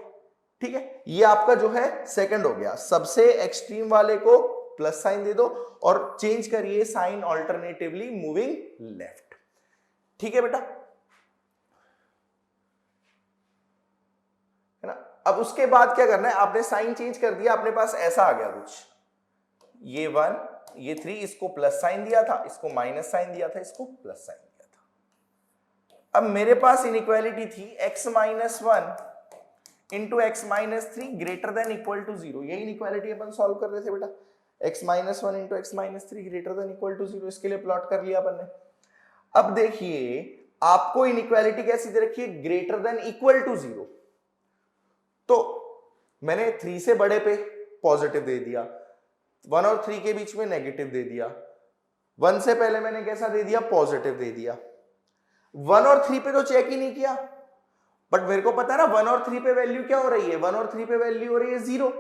ठीक है, ये आपका जो है सेकंड हो गया। सबसे एक्सट्रीम वाले को प्लस साइन दे दो और चेंज करिए साइन ऑल्टरनेटिवली मूविंग लेफ्ट। ठीक है बेटा, है ना। अब उसके बाद क्या करना है, आपने साइन चेंज कर दिया, अपने पास ऐसा आ गया कुछ, ये 1 ये 3, इसको प्लस साइन दिया था, इसको माइनस साइन दिया था, इसको प्लस साइन दिया था। अब मेरे पास इनइक्वालिटी थी x minus 1 into x minus 3 greater than equal to 0। यही इनइक्वालिटी अपन सॉल्व कर रहे थे बेटा, x minus 1 into x minus 3 greater than equal to 0। इसके लिए प्लॉट कर लिया अपन ने। अब देखिए आपको इनइक्वालिटी कैसी दे रखी है, ग्रेटर देन इक्वल टू 0। तो मैंने 3 से बड़े पे पॉजिटिव दे दिया, 1 और 3 के बीच में नेगेटिव दे दिया, 1 से पहले मैंने कैसा दे दिया, पॉजिटिव दे दिया। 1 और 3 पे तो चेक ही नहीं किया, बट मेरे को पता है ना 1 और 3 पे वैल्यू क्या हो रही है, 1 और 3 पे वैल्यू हो रही है 0।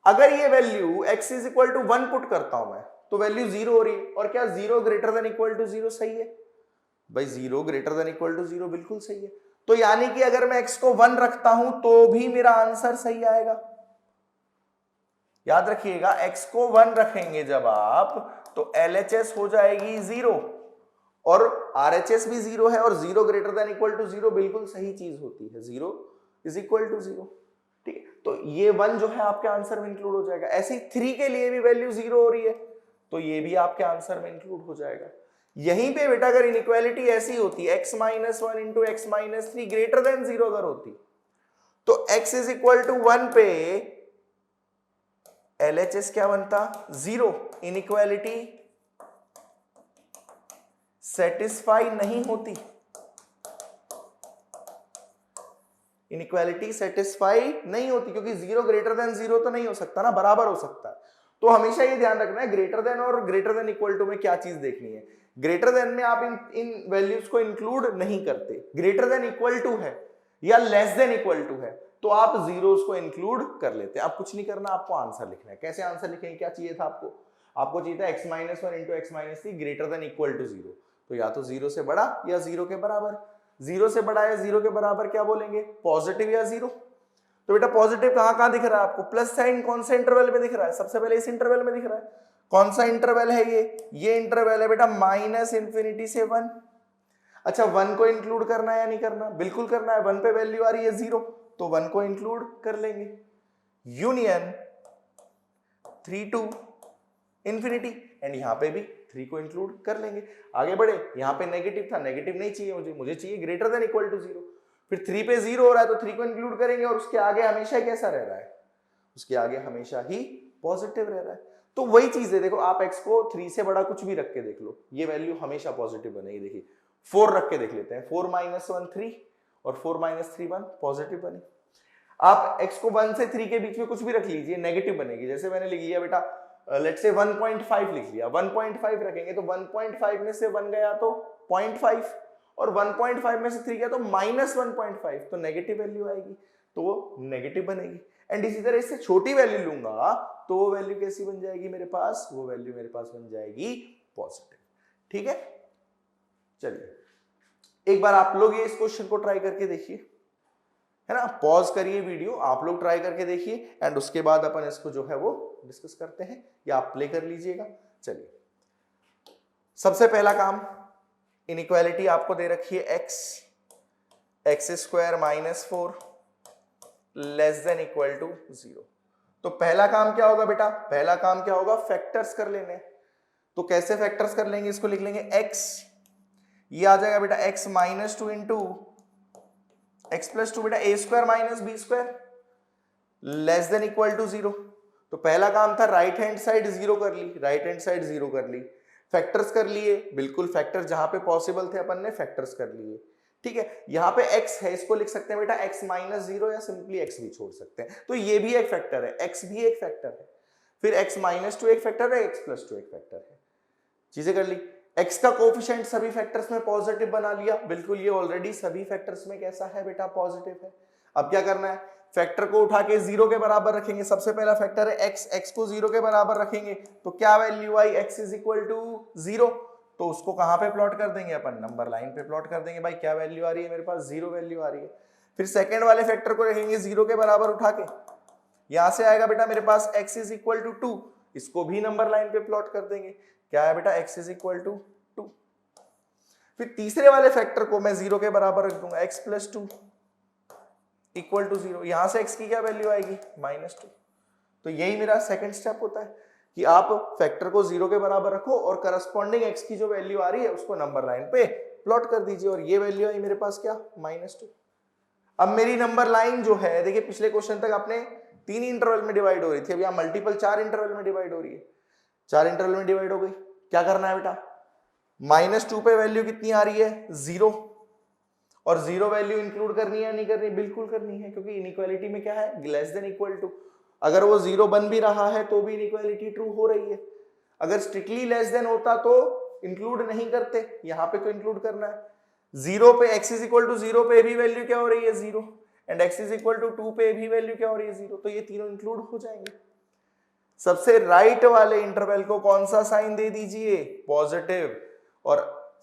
अगर ये value x is equal to 1 put करता हूं मैं, तो वैल्यू 0 हो रही है। और क्या 0 ग्रेटर देन इक्वल टू 0 सही है भाई, 0 ग्रेटर देन इक्वल टू 0 बिल्कुल सही है। तो यानी कि अगर मैं x को 1 रखता हूं तो भी मेरा आंसर सही आएगा। याद रखिएगा, x को 1 रखेंगे जब आप, तो LHS हो जाएगी 0 और RHS भी 0 है, और 0 ग्रेटर देन इक्वल टू 0 बिल्कुल सही चीज होती है, 0 इज इक्वल टू 0। ठीक है, तो ये 1 जो है आपके आंसर में इंक्लूड हो जाएगा। ऐसे ही 3 के लिए भी वैल्यू 0 हो रही है, तो ये भी आपके आंसर में इंक्लूड हो जाएगा। यहीं पे बेटा अगर इनइक्वालिटी ऐसी होती x minus 1 into x minus 3 greater then 0 अगर होती, तो x इज इक्वल टू 1 पे LHS क्या बनता, 0। इनइक्वालिटी सेटिस्फाई नहीं होती, इनइक्वालिटी सेटिस्फाई नहीं होती, क्योंकि 0 ग्रेटर देन 0 तो नहीं हो सकता ना, बराबर हो सकता है। तो हमेशा ये ध्यान रखना है ग्रेटर देन और ग्रेटर देन इक्वल टू में क्या चीज देखनी है। ग्रेटर देन में आप इन वैल्यूज को इंक्लूड नहीं करते, ग्रेटर देन इक्वल टू है या लेस देन इक्वल टू है तो आप जीरोस को इंक्लूड कर लेते हैं। आप कुछ नहीं करना, आपको आंसर लिखना है। कैसे आंसर लिखेंगे, क्या चाहिए था आपको, आपको चाहिए था x minus 1 into x minus 3 greater than equal to 0। तो या तो 0 से बड़ा या 0 के बराबर। 0 से बड़ा या 0 के बराबर क्या बोलेंगे, पॉजिटिव या 0। तो बेटा पॉजिटिव कहां दिख रहा है आपको, प्लस साइन कौन से इंटरवल में दिख रहा है, सबसे पहले इस इंटरवल में दिख रहा है। कौन सा इंटरवल है ये इंटरवल है बेटा माइनस इंफिनिटी से 1। अच्छा 1 को इंक्लूड करना है या नहीं करना, बिल्कुल करना है। 1 पे वैल्यू आ रही है 0, तो 1 को इंक्लूड कर लेंगे। यूनियन 3 टू इंफिनिटी, एंड यहां पे भी 3 को इंक्लूड कर लेंगे। आगे बढ़े, यहां पे नेगेटिव था, नेगेटिव नहीं चाहिए मुझे चाहिए ग्रेटर देन इक्वल टू 0। फिर 3 पे 0 हो रहा है तो 3 को इंक्लूड करेंगे, और उसके आगे हमेशा कैसा रह रहा है, उसके आगे हमेशा ही पॉजिटिव रह रहा है। तो वही चीज है, देखो आप x को 3 से बड़ा कुछ भी रख के देख लो, ये वैल्यू हमेशा पॉजिटिव बनेगी। देखिए 4 रख के देख लेते हैं, 4 माइनस 1 3 और 4 माइनस 3 1, पॉजिटिव बनी। आप x को 1 से 3 के बीच में कुछ भी रख लीजिए, नेगेटिव बनेगी। जैसे मैंने लिख लिया बेटा लेट्स से 1.5 लिख लिया, 1.5 रखेंगे तो 1.5 में से 1 गया तो 0.5, और 1.5 में से 3 गया तो माइनस 1.5, तो नेगेटिव वैल्यू आएगी, तो वो नेगेटिव बनेगी। एंड इसी तरह इससे छोटी वैल्यू लूंगा तो वो वैल्यू कैसी बन जाएगी मेरे पास, वो वैल्यू मेरे पास बन जाएगी पॉजिटिव। ठीक है, चलिए एक बार आप लोग ये इस क्वेश्चन को ट्राई करके देखिए, है ना। पॉज करिए वीडियो, आप लोग ट्राई करके देखिए, एंड उसके बाद अपन इसको जो है वो डिस्कस करते हैं, या आप प्ले कर लीजिएगा। चलिए सबसे पहला काम, इनइक्वालिटी आपको दे रखी है x square minus 4 less than equal to 0। तो पहला काम क्या होगा बेटा, पहला काम क्या होगा, फैक्टर्स कर लेने। तो कैसे फैक्टर्स कर लेंगे, इसको लिख लेंगे x, ये आ जाएगा बेटा x minus 2 into x plus 2 बेटा a square minus b square less than equal to 0। तो पहला काम था राइट हैंड साइड 0 कर ली, राइट हैंड साइड 0 कर ली, फैक्टर्स कर लिए, बिल्कुल फैक्टर जहां पे पॉसिबल थे अपन ने फैक्टर्स कर लिए। ठीक है, यहां पे x है, इसको लिख सकते हैं बेटा x माइनस 0 या सिंपली x भी छोड़ सकते हैं, तो ये भी एक फैक्टर है, x भी एक फैक्टर है, फिर x माइनस 2 एक फैक्टर है, x प्लस 2 एक फैक्टर है। चीजें कर ली, x का कोफिशिएंट सभी फैक्टर्स में पॉजिटिव बना लिया, बिल्कुल ये ऑलरेडी सभी फैक्टर्स में कैसा है बेटा, पॉजिटिव है। अब क्या करना है, फैक्टर को उठा के 0 के बराबर रखेंगे। सबसे पहला फैक्टर है x, x को 0 के बराबर रखेंगे तो क्या वैल्यू आई, x इज इक्वल टू 0, तो उसको कहाँ पे प्लॉट कर देंगे अपन, नंबर लाइन पे प्लॉट कर देंगे। भाई क्या वैल्यू आ रही है मेरे पास, 0 वैल्यू आ रही है। फिर सेकंड वाले फैक्टर को रखेंगे 0 के बराबर उठा के, यहां से आएगा बेटा मेरे पास x इज इक्वल टू 2, इसको भी नंबर लाइन पे प्लॉट कर देंगे। क्या है बेटा, x इज इक्वल टू 2। फिर तीसरे वाले फैक्टर को मैं 0 के बराबर रख दूंगा, x प्लस 2 इक्वल टू 0। यहां से x की क्या वैल्यू आएगी, -2। तो यही मेरा सेकंड स्टेप होता है कि आप फैक्टर को 0 के बराबर रखो और करस्पॉन्डिंग x की जो वैल्यू आ रही है उसको नंबर लाइन पे प्लॉट कर दीजिए, और ये वैल्यू आई मेरे पास क्या, -2। अब मेरी नंबर लाइन जो है, देखिए पिछले क्वेश्चन तक आपने 3 इंटरवल में डिवाइड हो रही थी, अब यहाँ मल्टीपल 4 इंटरवल में डिवाइड हो रही है, 4 इंटरवल में डिवाइड हो गई। क्या करना है बेटा, -2 पे वैल्यू कितनी आ रही है, 0, और 0 वैल्यू इंक्लूड करनी है या नहीं करनी, बिल्कुल करनी है, क्योंकि इनइक्वालिटी में क्या है, लेस देन इक्वल टू। अगर वो 0 बन भी रहा है तो भी इनइक्वालिटी ट्रू हो रही है। अगर स्ट्रिक्टली लेस देन होता तो इंक्लूड नहीं करते, यहाँ पे तो इंक्लूड करना है। 0 पे x इज इक्वल टू 0 पे भी वैल्यू क्या हो रही है, 0, and x is equal to 2 पे भी वैल्यू क्या हो रही है, 0, तो ये तीनों इंक्लूड हो जाएंगे। सबसे राइट वाले इंटरवल को कौन सा साइन दे दीजिए, पॉजिटिव, और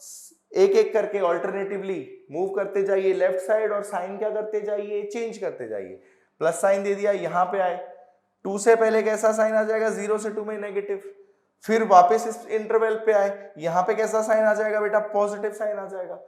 एक एक करके ऑल्टरनेटिवली मूव करते जाइए लेफ्ट साइड, और साइन क्या करते जाइए, चेंज करते जाइए। प्लस साइन दे दिया, यहां पे आए, 2 से पहले कैसा साइन आ जाएगा, 0 से 2 में नेगेटिव, फिर वापस इस इंटरवल पे आए, यहां पे कैसा साइन आ जाएगा बेटा, पॉजिटिव साइन आ जाएगा।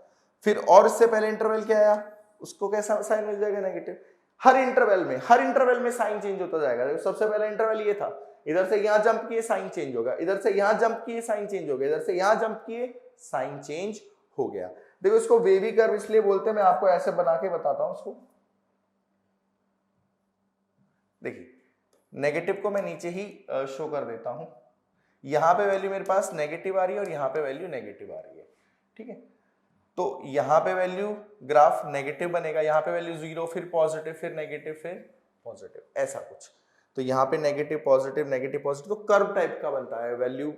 फिर और इससे पहले इंटरवल क्या आया, उसको कैसा साइन मिल जाएगा, नेगेटिव। हर इंटरवल में साइन चेंज होता जाएगा। सबसे पहला इंटरवल ये था, इधर से यहां जंप किए साइन चेंज होगा, इधर से यहां जंप किए साइन चेंज होगा, इधर से यहां जंप किए साइन चेंज हो गया। देखो इसको वेवी कर्व इसलिए बोलते हैं, मैं आपको ऐसे बना के बताता हूं इसको। देखिए नेगेटिव को मैं नीचे ही शो कर देता हूं, यहां पे वैल्यू मेरे पास नेगेटिव आ रही है और यहां पे वैल्यू नेगेटिव आ रही है, ठीक है। तो यहां पे वैल्यू ग्राफ नेगेटिव बनेगा, यहां पे वैल्यू 0, फिर पॉजिटिव, फिर नेगेटिव, फिर पॉजिटिव, ऐसा कुछ। तो यहाँ पे नेगेटिव पॉजिटिव नेगेटिव पॉजिटिव, तो कर्व टाइप का बनता है, वैल्यू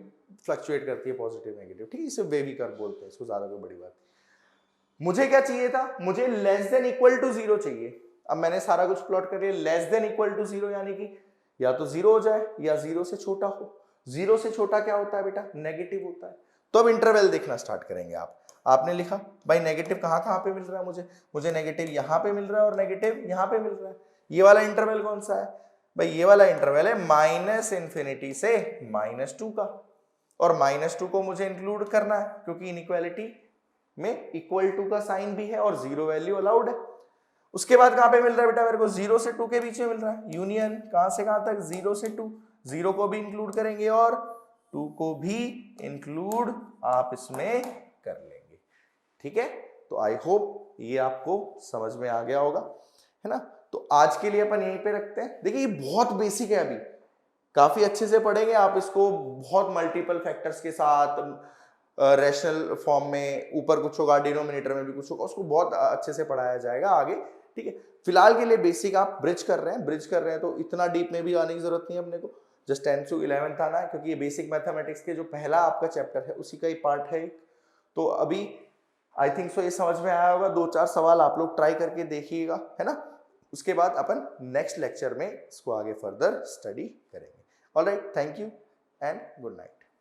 फ्लक्चुएट करती है पॉजिटिव नेगेटिव, ठीक है। इसे वेवी कर्व बोलते हैं, इसको ज्यादा कोई बड़ी बात। मुझे क्या चाहिए था, मुझे लेस देन इक्वल टू 0 चाहिए। अब मैंने सारा कुछ प्लॉट कर लिया, लेस देन इक्वल टू 0 यानी कि या तो 0 हो जाए या 0 से छोटा हो। 0 से छोटा क्या होता है बेटा, नेगेटिव होता है। तो अब इंटरवल देखना स्टार्ट करेंगे आपने लिखा भाई नेगेटिव कहाँ पे मिल रहा है, मुझे नेगेटिव यहाँ पे मिल रहा है और नेगेटिव यहाँ पे मिल रहा है। ये वाला इंटरवल कौन सा है भाई, ये वाला इंटरवल है -∞ से -2 का, और -2 को मुझे इंक्लूड करना है क्योंकि इनइक्वालिटी में इक्वल टू का साइन भी है और 0 वैल्यू अलाउड है। उसके बाद कहां पे मिल रहा है बेटा मेरे को, 0 से 2 के बीच में मिल रहा है, यूनियन कहां से कहां तक, 0 से 2, 0 को भी इंक्लूड करेंगे और 2 को भी इंक्लूड आप इसमें कर लेंगे, ठीक है। तो आई होप ये आपको समझ में आ गया होगा, है ना। तो आज के लिए अपन यहीं पे रखते हैं। देखिए ये बहुत बेसिक है, अभी काफी अच्छे से पढ़ेंगे आप इसको, बहुत मल्टीपल फैक्टर्स के साथ, रैशनल फॉर्म में, ऊपर कुछ होगा, डिनोमिनेटर में भी कुछ होगा, उसको बहुत अच्छे से पढ़ाया जाएगा आगे, ठीक है। फिलहाल के लिए बेसिक आप ब्रिज कर रहे हैं तो इतना डीप में भी आने की जरूरत नहीं है अपने को, जस्ट 10 से 11 आना है, क्योंकि ये बेसिक मैथमेटिक्स के जो पहला आपका चैप्टर है उसी का ही पार्ट है। तो अभी आई थिंक सो ये समझ में आया होगा। 2-4 सवाल आप लोग ट्राई करके देखिएगा, है ना। उसके बाद अपन नेक्स्ट लेक्चर में इसको आगे फर्दर स्टडी करेंगे। Alright, thank you and good night.